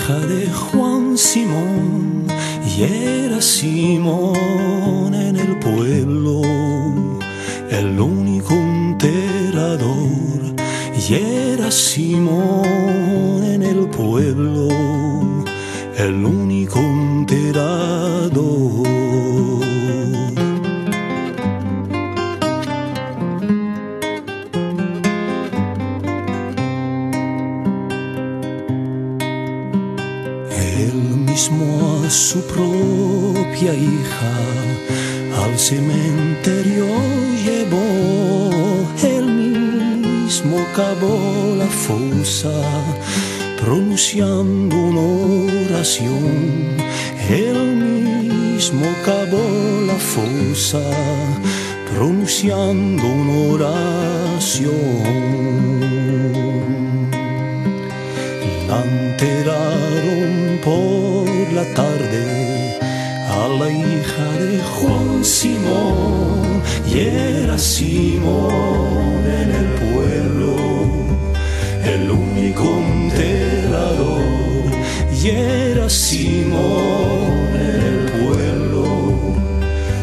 hija de Juan Simón, y era Simón en el pueblo, el único emperador. Y era Simón en el pueblo, el único emperador. Él mismo a su propia hija al cementerio llevó, él mismo cavó la fosa pronunciando una oración. Él mismo cavó la fosa pronunciando una oración. La enterraron por la tarde a la hija de Juan Simón, y era Simón en el pueblo, el único enterrador. Y era Simón en el pueblo,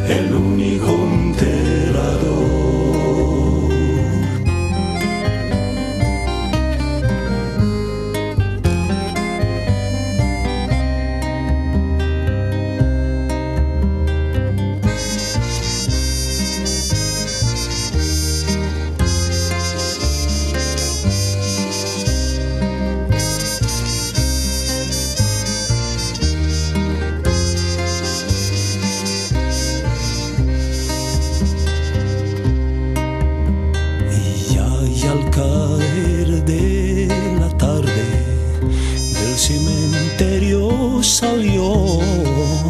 el único enterrador. Al caer de la tarde del cementerio salió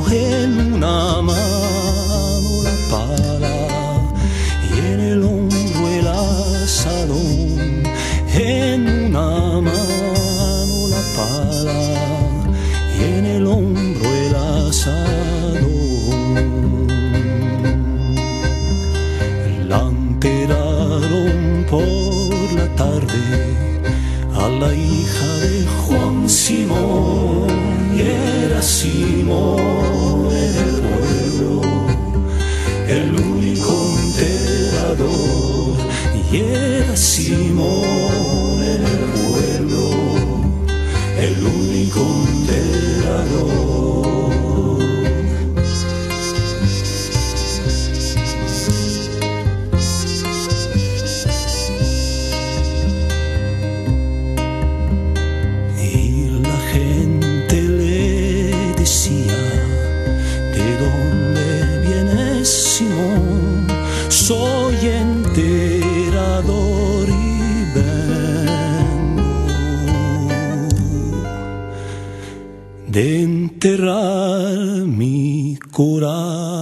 en una mano la pala y en el hombro el asadón. En una mano la pala y en el hombro el asadón. La enterraron por la tarde a la hija de Juan Simón, y era Simón en el pueblo, el único enterrador. Y era Simón en el pueblo, el único enterrador. Soy enterrador y vengo de enterrar mi corazón.